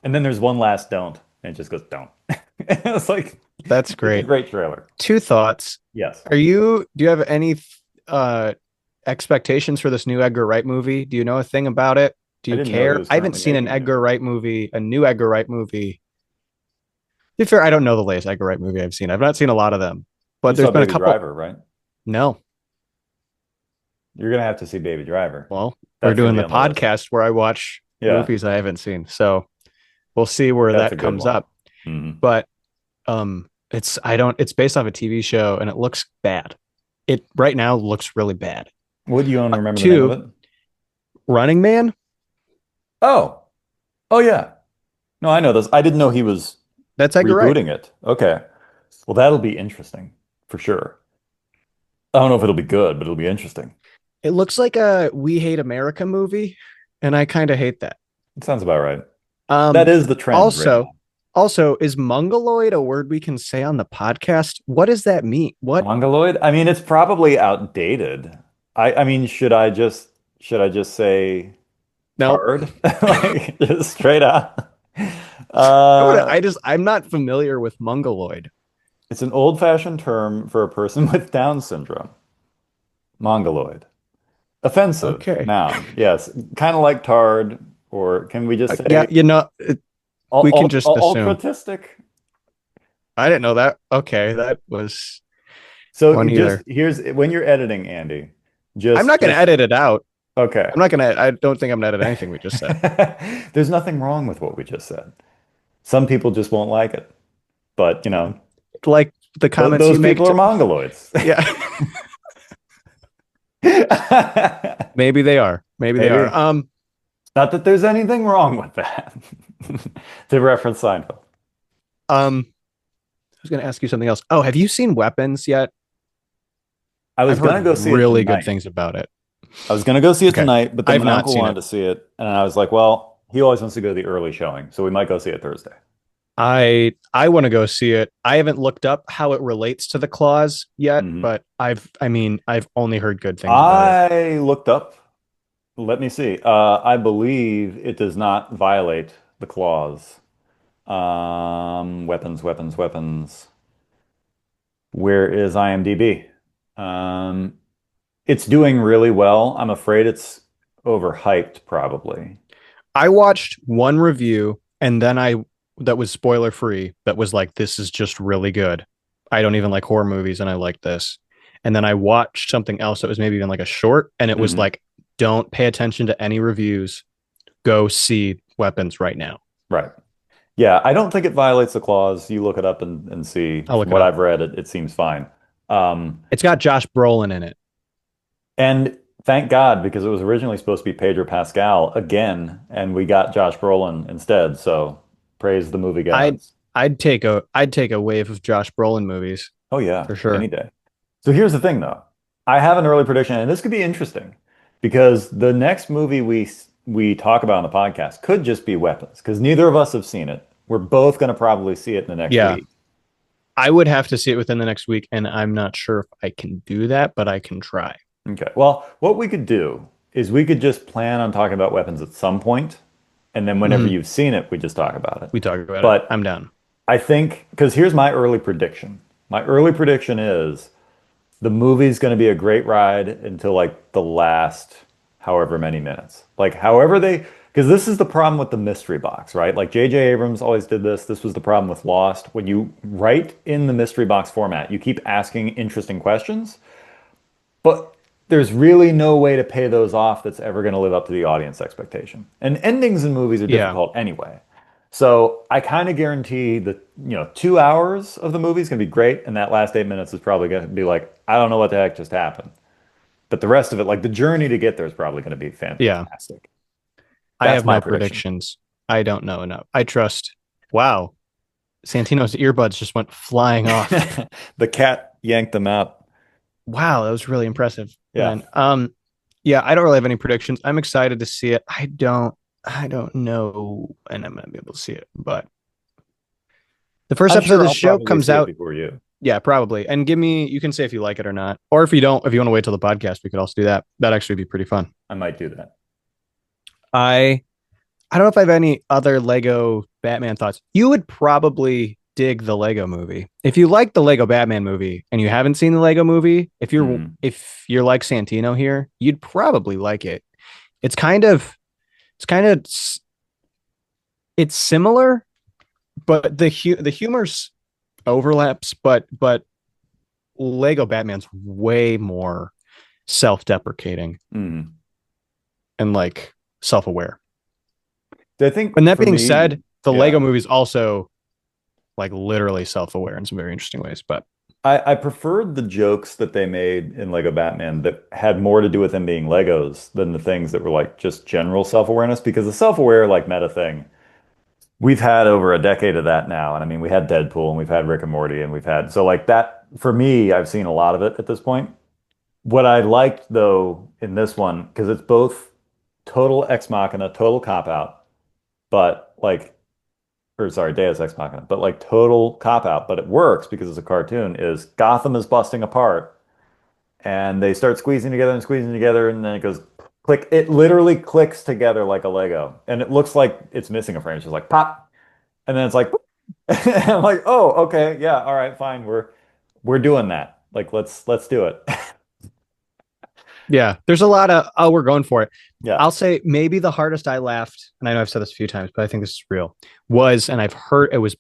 And then there's one last don't. And it just goes, don't. And it's like, that's it's a great. great trailer. Two thoughts. Yes. Do you have any uh expectations for this new Edgar Wright movie? Do you know a thing about it? Do I you didn't know he care? was I haven't currently seen an making it. Edgar Wright movie, a new Edgar Wright movie. To be fair, I don't know the latest Edgar Wright movie I've seen. I've not seen a lot of them, You but there's saw been a Baby couple. Driver, right? No. You're going to have to see Baby Driver. Well, we're That's going to doing be the on the list. podcast where I watch Yeah, movies I haven't seen. So we'll see where that's a that good comes one. up. Hmm. But it's based off a TV show and it looks bad. It right now looks really bad. Would you want to remember the name of Two, it? Running Man, Oh, oh, yeah. No, I know this. I didn't know he was that's Edgar Wright. rebooting it. Okay. Well, that'll be interesting for sure. I don't know if it'll be good, but it'll be interesting. It looks like a We Hate America movie, and I kind of hate that. It sounds about right. That Um, is the trend right also, now. also, is mongoloid a word we can say on the podcast? What does that mean? What? Mongoloid? I mean, it's probably outdated. I mean, should I just say No, hard? Like just straight out. I Uh, just I'm not familiar with mongoloid. it's an old-fashioned term for a person with Down syndrome. Mongoloid. Offensive Okay. noun. Yes. Kind of like tarred, or can we just Yeah, say we can just assume. ultratistic? I didn't know that. Okay, that was So one just either. here's when you're editing, Andy, I'm not going to just edit it out. okay. I'm not going to, I don't think I'm going to edit anything we just said. There's nothing wrong with what we just said. Some people just won't like it. But, Like the comments those you make people are to, mongoloids. yeah, maybe they are. Maybe they are. Maybe. Not that there's anything wrong with that. To reference Seinfeld. I was going to ask you something else. Oh, have you seen Weapons yet? I I've was heard gonna go see it really good tonight. things about it. I was gonna go see it Okay. tonight, but then I've my not uncle seen wanted it. to see it, and I was like, well, he always wants to go to the early showing, so we might go see it Thursday. I want to go see it. I haven't looked up how it relates to the clause yet, Hmm. but I've only heard good things about it. I looked up. Let me see. I believe it does not violate the clause. Weapons, weapons, weapons. Where is IMDb? Um, it's doing really well. I'm afraid it's overhyped, probably. I watched one review and then I that was spoiler free that was like this is just really good. I don't even like horror movies and I like this. And then I watched something else that was maybe even like a short and it was Hmm. like don't pay attention to any reviews. Go see Weapons right now. Right. Yeah, I don't think it violates the clause. You look it up and see. I'll From look it what up. I've read, it seems fine. Um, It's got Josh Brolin in it. and thank God, because it was originally supposed to be Pedro Pascal again, and we got Josh Brolin instead. So praise the movie I'd gods. I'd take a wave of Josh Brolin movies Oh yeah, for any sure. day. So here's the thing, though. I have an early prediction, and this could be interesting because the next movie we talk about on the podcast could just be Weapons, because neither of us have seen it. We're both going to probably see it in the next Yeah, week. I would have to see it within the next week, and I'm not sure if I can do that, but I can try. Okay. Well, what we could do is we could just plan on talking about Weapons at some point, and then whenever Mhm. you've seen it, we just talk about it. We talk about it. But I'm down. I think, because here's my early prediction. My early prediction is the movie's going to be a great ride until like the last however many minutes. Like however they, because this is the problem with the mystery box, right? Like J.J. Abrams always did this. This was the problem with Lost. When you write in the mystery box format, you keep asking interesting questions, but there's really no way to pay those off that's ever going to live up to the audience expectation. And endings in movies are Yeah. difficult anyway. So I kind of guarantee that, 2 hours of the movie is going to be great, and that last 8 minutes is probably going to be like, I don't know what the heck just happened. But the rest of it, like the journey to get there, is probably going to be Yeah. fantastic. I That's have my no prediction. predictions. I don't know enough. I trust. Wow. Santino's earbuds just went flying off. The cat yanked them out. Wow, that was really impressive, Yeah. man. Yeah, I don't really have any predictions. I'm excited to see it. I don't know, and I'm gonna be able to see it. But the first I'm episode of sure the I'll show probably comes see it out. before you. Yeah, probably. And give me, you can say if you like it or not, or if you don't, if you want to wait till the podcast, we could also do that. That'd actually be pretty fun. I might do that. I I don't know if I have any other Lego Batman thoughts. You would probably dig the Lego movie. If you like the Lego Batman movie and you haven't seen the Lego movie, Hmm. if you're like Santino here, you'd probably like it. It's kind of it's kind of it's similar, but the humor's overlaps, but Lego Batman's way more self-deprecating Hmm. and like self-aware. I think And that for being me, said, the Lego yeah. movie's also like literally self-aware in some very interesting ways. But I preferred the jokes that they made in Lego Batman that had more to do with them being Legos than the things that were like just general self-awareness, because the self-aware like meta thing, we've had over a decade of that now. And I mean, we had Deadpool and we've had Rick and Morty and we've had so like that for me, I've seen a lot of it at this point. What I liked though in this one, because it's both total ex machina, total cop out, but like or sorry, Deus Ex Machina, but like total cop out, but it works because it's a cartoon, is Gotham is busting apart and they start squeezing together, and then it goes click. It literally clicks together like a Lego. And it looks like it's missing a frame. It's just like pop. And then it's like and I'm like, oh, okay, yeah, all right, fine. We're doing that. Like let's do it. Yeah, there's a lot of we're going for it. Yeah. I'll say maybe the hardest I laughed, and I know I've said this a few times, but I think this is real. Was and I've heard it was.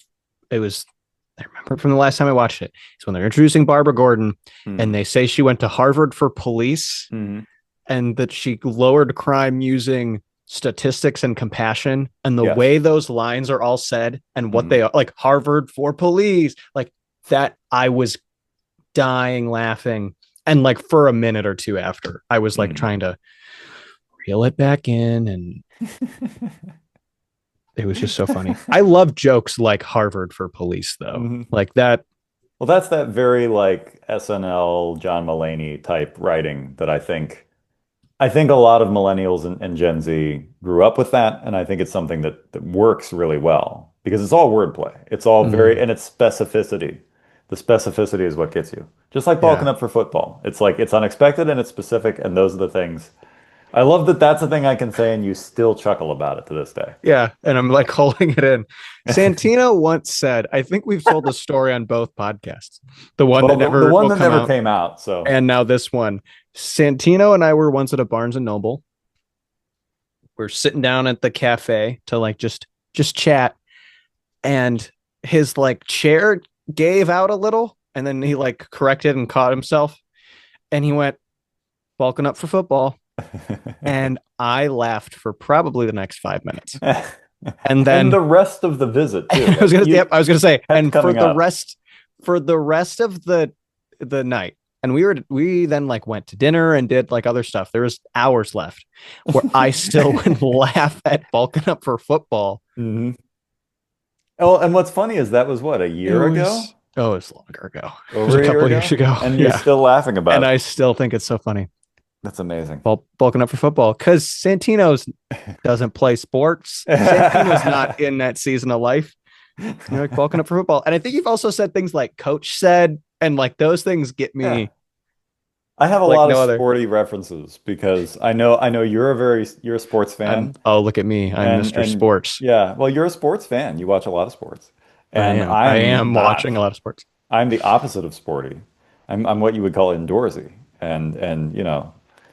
I remember from the last time I watched it. It's when they're introducing Barbara Gordon, and Hmm. they say she went to Harvard for police, Hmm. and that she lowered crime using statistics and compassion. And the Yes. way those lines are all said, and what Hmm. they are, like Harvard for police, like that, I was dying laughing. And like for a minute or two after, I was like Hmm. trying to reel it back in, and it was just so funny. I love jokes like Harvard for police, though. Hmm. Like that. Well, that's that very like SNL John Mulaney type writing that I think a lot of millennials and Gen Z grew up with that, and I think it's something that works really well because it's all wordplay. It's all very, Mm, and it's specificity. The specificity is what gets you. Just like bulking yeah, up for football. It's like it's unexpected and it's specific, and those are the things. I love that that's a thing I can say, and you still chuckle about it to this day. yeah. And I'm like holding it in. Santino once said, I think we've told the story on both podcasts, the one that Well, the never one will that come never out, came out, so and now this one. Santino and I were once at a Barnes and Noble. We're sitting down at the cafe to like just chat, and his like chair gave out a little, and then he like corrected and caught himself, and he went bulking up for football. And I laughed for probably the next 5 minutes. And and then the rest of the visit too. I was Like gonna, you yep, I was gonna say, kept and coming up. for the rest of the night, and we then like went to dinner and did like other stuff. There was hours left where I still would laugh at bulking up for football. Hmm. Oh, and what's funny is that was what, a It year ago? was oh, it's longer ago. It was Over a a year couple of years ago? ago. And you're Yeah, still laughing and about I it. still think it's so funny. That's amazing. Bulking up for football because Santino's doesn't play sports. Santino's not in that season of life. You're like bulking up for football. And I think you've also said things like coach said, and like those things get Yeah. me I have a like lot of no other. sporty references because I know you're a sports fan Oh, look at me. I'm and Mr. Sports. yeah, well, you're a sports fan. You watch a lot of sports. I And am. I I'm am watching not. a lot of sports. I'm the opposite of sporty. I'm what you would call indoorsy. And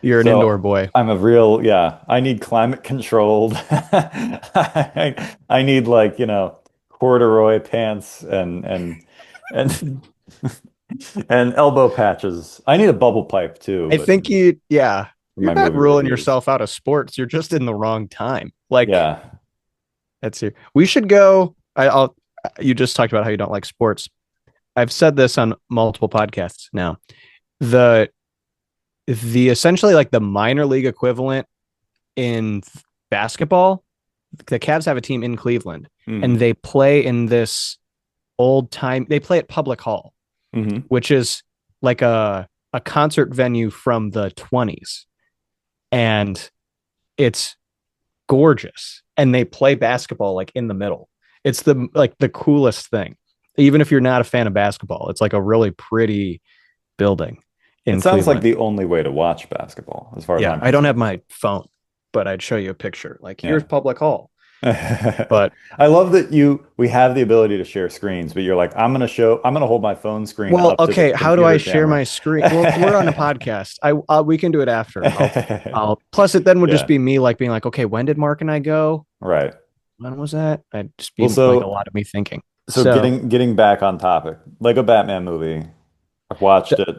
You're an indoor so boy. I'm a real, yeah, I need climate controlled. I need like, corduroy pants and and elbow patches. I need a bubble pipe too, I but think yeah, for you're my not movie ruling reviews. yourself out of sports. You're just in the wrong time. Like Yeah. that's you. We should go. I'll. You just talked about how you don't like sports. I've said this on multiple podcasts now. The the essentially like the minor league equivalent in basketball, the Cavs have a team in Cleveland, and Hmm. they play in this old time. They play at Public Hall, Hmm. which is like a concert venue from the 20s, and it's gorgeous. And they play basketball like in the middle. It's the like the coolest thing. Even if you're not a fan of basketball, it's like a really pretty building It in sounds like Cleveland. the only way to watch basketball, as far as Yeah, I'm I don't have concerned. my phone, but I'd show you a picture. Like here's Yeah. Public Hall. But I love that we have the ability to share screens, but you're like, I'm gonna hold my phone screen well, up to the okay, how do I computer share camera. my screen? Well, we're on a podcast. We can do it after. I'll plus it then would just Yeah, be me like being like, okay, when did Mark and I go? right. When was that? I'd just Well, be like a lot of me thinking. so So, getting back on topic, Lego Batman movie. I've watched th- it.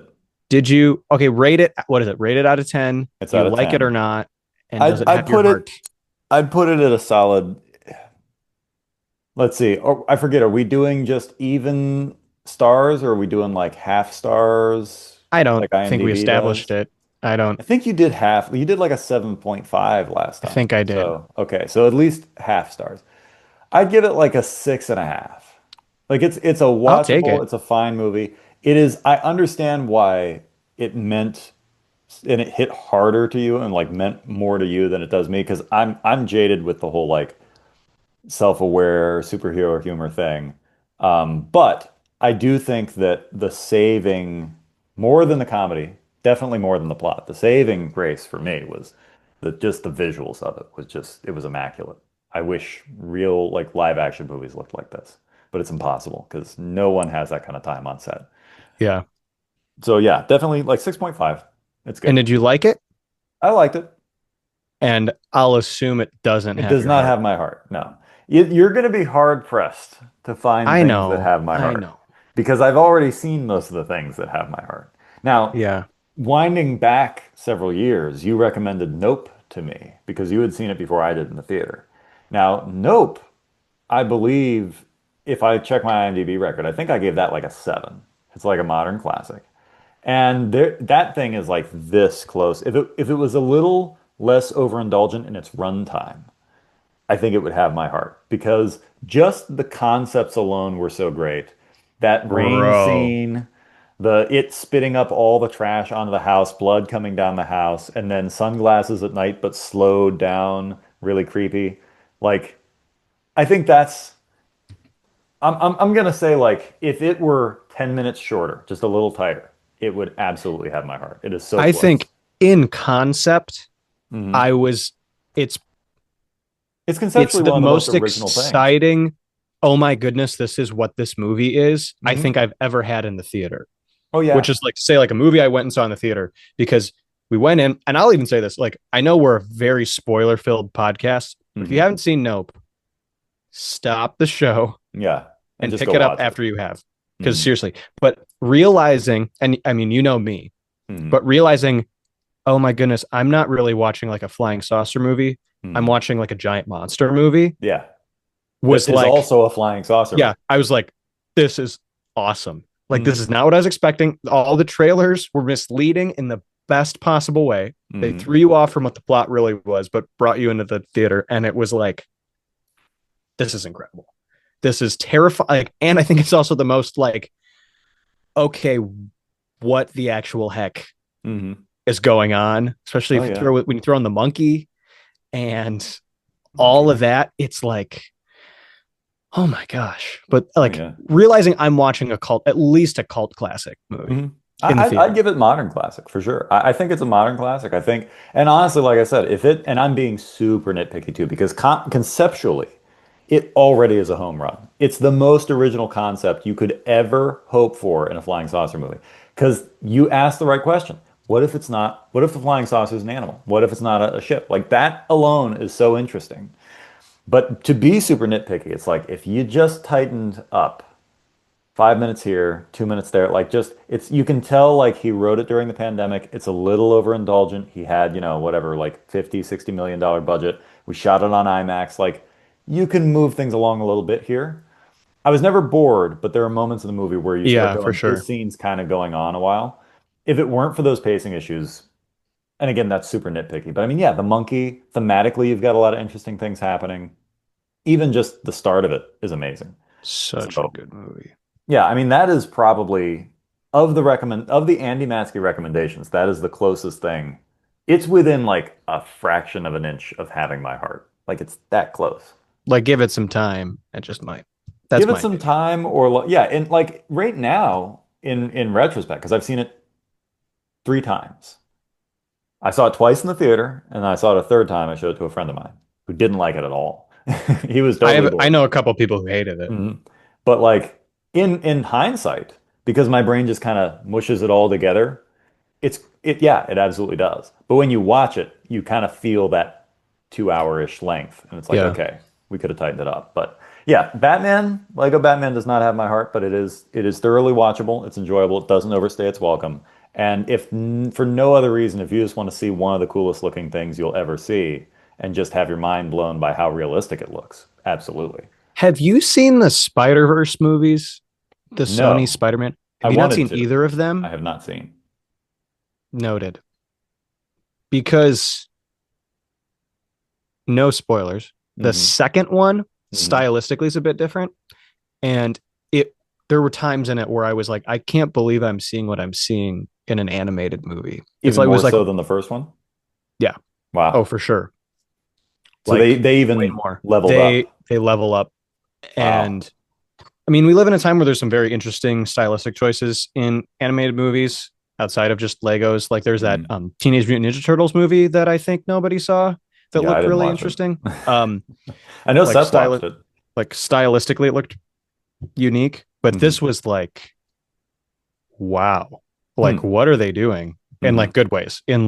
did you okay, rate it? What is it? Rate it out of 10. It's Do out you of like it or 10. not? And does I'd it have I'd your put it heart? I'd put it at a solid. Let's see. Oh, I forget. Are we doing just even stars, or are we doing like half stars, I don't like think we IMDb established does? it. I don't I think you did half. You did like a 7.5 last I time. think I did. So, okay. So at least half stars. I'd give it like a 6.5. Like it's a I'll take watchable, it. it's a fine movie. It is, I understand why it meant and it hit harder to you and like meant more to you than it does me because I'm jaded with the whole like self-aware superhero humor thing. But I do think that the saving, more than the comedy, definitely more than the plot, the saving grace for me was just the visuals of it was just, it was immaculate. I wish real like live action movies looked like this, but it's impossible because no one has that kind of time on set. Yeah. So yeah, definitely like 6.5. It's And good. did you like it? I liked it. And I'll assume it doesn't It have does your not heart. have my heart. No. You're going to be hard pressed to find I things that know. have my I heart know. because I've already seen most of the things that have my heart. Now, Yeah. winding back several years, you recommended Nope to me because you had seen it before I did in the theater. Now, Nope, I believe, if I check my IMDb record, I think I gave that like a 7. It's like a modern classic. And that thing is like this close. If it was a little less overindulgent in its runtime, I think it would have my heart because just the concepts alone were so great. That rain Bro. scene, the it spitting up all the trash onto the house, blood coming down the house, and then sunglasses at night but slowed down, really creepy. Like I think that's I'm gonna say like if it were 10 minutes shorter, just a little tighter, it would absolutely have my heart. It is so I close. think in concept, Hmm. I was it's It's it's conceptually the one of the most most original things. exciting, oh my goodness, this is what this movie is, I Hmm. think I've ever had in the theater. Oh Which yeah. is like say like a movie I went and saw in the theater because we went in, and I'll even say this, like I know we're a very spoiler filled podcast, but if you Hmm. haven't seen Nope, stop the show Yeah. And and just pick go it up watch it. after you have. Because Hmm. seriously, but realizing, and I mean, you know me, Hmm. but realizing, oh my goodness, I'm not really watching like a flying saucer movie. I'm Hmm. watching like a giant monster movie. Yeah. That Was is like, also a flying saucer yeah, movie. I was like, this is awesome. Like, this Hmm. is not what I was expecting. All the trailers were misleading in the best possible way. They Hmm. threw you off from what the plot really was, but brought you into the theater. And it was like, this is incredible. This is terrifying. And I think it's also the most like, okay, what the actual heck Hmm. is going on, especially Oh if you yeah. throw when you throw in the monkey and all Monkey. of that. It's like, oh my gosh. But Oh like yeah. realizing I'm watching a cult, at least a cult classic movie Hmm. in the I'd theater. give it modern classic for sure. I think it's a modern classic. I think, and honestly, like I said, if it, and I'm being super nitpicky too, because conceptually, it already is a home run. It's the most original concept you could ever hope for in a flying saucer movie. Because you asked the right question. What if it's not? What if the flying saucer is an animal? What if it's not a ship? Like that alone is so interesting. But to be super nitpicky, it's like if you just tightened up 5 minutes here, 2 minutes there. Like just it's you can tell like he wrote it during the pandemic. It's a little overindulgent. He had, whatever, like 50, $60 million budget. We shot it on IMAX. Like you can move things along a little bit here. I was never bored, but there are moments in the movie where you start Yeah, for going, this sure. scene's kind of going on a while. If it weren't for those pacing issues, and again, that's super nitpicky, but I mean, yeah, the monkey, thematically, you've got a lot of interesting things happening. Even just the start of it is amazing. Such a So good movie. yeah, I mean that is probably of the Andy Matzke recommendations, that is the closest thing. It's within like a fraction of an inch of having my heart. Like it's that close. Like, give it some time. It just might. That's Give it my some opinion. time or yeah, and like right now in retrospect, because I've seen it 3 times. I saw it twice in the theater, and I saw it a third time. I showed it to a friend of mine who didn't like it at all. He was totally I bored. know a couple people who hated it. Mhm. But like in hindsight, because my brain just kind of mushes it all together, yeah, it absolutely does. But when you watch it, you kind of feel that 2 hour-ish length, and it's like, Yeah. okay, we could have tightened it up. But yeah, Lego Batman does not have my heart, but it is thoroughly watchable. It's enjoyable. It doesn't overstay its welcome. And if for no other reason, if you just want to see one of the coolest looking things you'll ever see and just have your mind blown by how realistic it looks, absolutely. Have you seen the Spider-Verse movies? The Sony No, Spider-Man? I Have you not wanted seen to. either of I them? have not seen. Noted. Because no spoilers. The Hmm. second one Hmm. stylistically is a bit different, and it there were times in it where I was like, I can't believe I'm seeing what I'm seeing in an animated movie. It's Even like it more was like, so than the first one. yeah, oh Wow. for sure, So they like they way even more. leveled They up. they level up, Wow. and I mean, we live in a time where there's some very interesting stylistic choices in animated movies outside of just Legos. Like there's that Mhm. Teenage Mutant Ninja Turtles movie that I think nobody saw that Yeah, I looked didn't really watch it. interesting. Um, I know like Seth style, watched it. like stylistically, it looked unique, but Hmm. this was like, wow, like Hmm. what are they doing? in Hmm. like good ways, in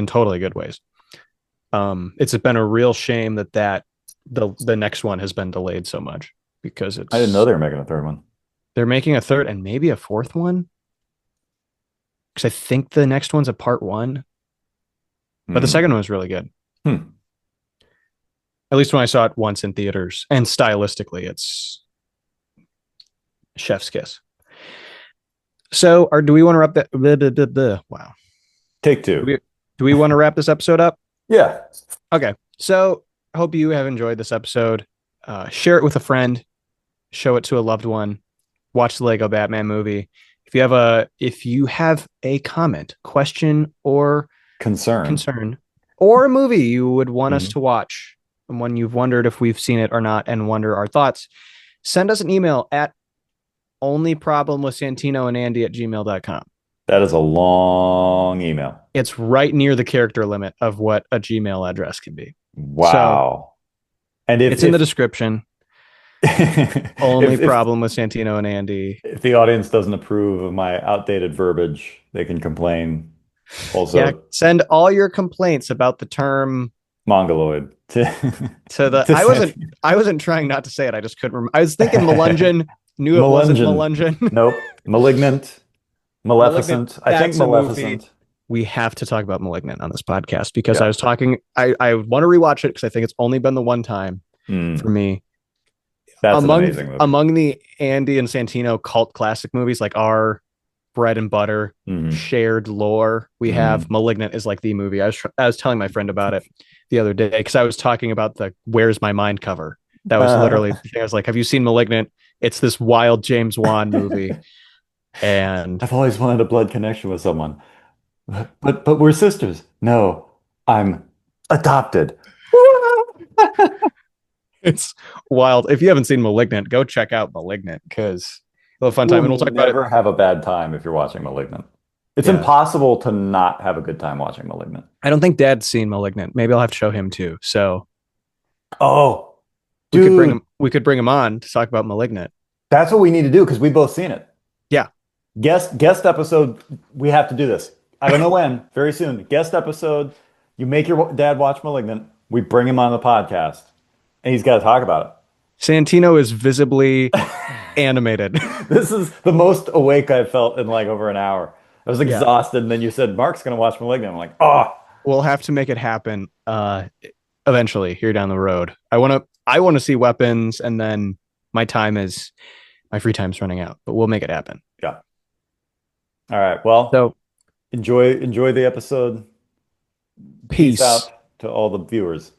totally good ways. It's been a real shame that the next one has been delayed so much because I didn't know it's they were making a third one. they're making a third and maybe a fourth one because I think the next one's a part one, but the second Hmm. one was really good. Hmm. At least when I saw it once in theaters, and stylistically, it's chef's kiss. So, or do we want to wrap that? Blah, blah, blah, blah. Wow. Take Do two. we want to wrap this episode up? Yeah. Okay. So, hope you have enjoyed this episode. Share it with a friend. Show it to a loved one. Watch the Lego Batman movie. If you have a comment, question, or Concern. concern, or a movie you would want us Hmm. to watch, and one you've wondered if we've seen it or not, and wonder our thoughts, send us an email at onlyproblemwithsantinoandandy@gmail.com. That is a long email. It's right near the character limit of what a Gmail address can be. So Wow. And it's in the description. Only if problem with Santino and Andy. if the audience doesn't approve of my outdated verbiage, they can complain. Yeah, Also, send all your complaints about the term Mongoloid to the to Santi. I wasn't trying not to say it. I just couldn't remember. I was thinking Melungeon, knew it wasn't Melungeon. Melungeon. Nope. Malignant. Malignant, Maleficent. I think that's a movie. Maleficent. We have to talk about Malignant on this podcast because I Yeah. was talking I want to rewatch it because I think it's only been the one time for Mm, me. that's an Among amazing movie. among the Andy and Santino cult classic movies, like our bread and butter Hmm. shared lore, we have Hmm. Malignant is like the movie. I was telling my friend about it the other day because I was talking about the Where's My Mind cover. That was literally the thing. I was like, have you seen Malignant? It's this wild James Wan movie. And I've always wanted a blood connection with someone. But we're sisters. No, I'm adopted. it's wild. If you haven't seen Malignant, go check out Malignant because we'll have a fun You will time. And we'll talk about it. never have a bad time if you're watching Malignant. It's Yeah. impossible to not have a good time watching Malignant. I don't think Dad's seen Malignant. Maybe I'll have to show him too. So Oh, dude, we could bring him on to talk about Malignant. that's what we need to do because we've both seen it. Yeah. Guest episode, we have to do this. I don't know when, very soon. Guest episode, you make your dad watch Malignant. We bring him on the podcast, and he's got to talk about Santino is visibly animated. it. This is the most awake I've felt in like over an hour. I was Yeah. exhausted, and then you said Mark's going to watch Malignant. I'm like, oh, We'll have to make it happen eventually here down the road. I want to see weapons and then my free time's running out, but we'll make it happen. yeah. All right. Well, So, enjoy the episode. Peace peace. out to all the viewers.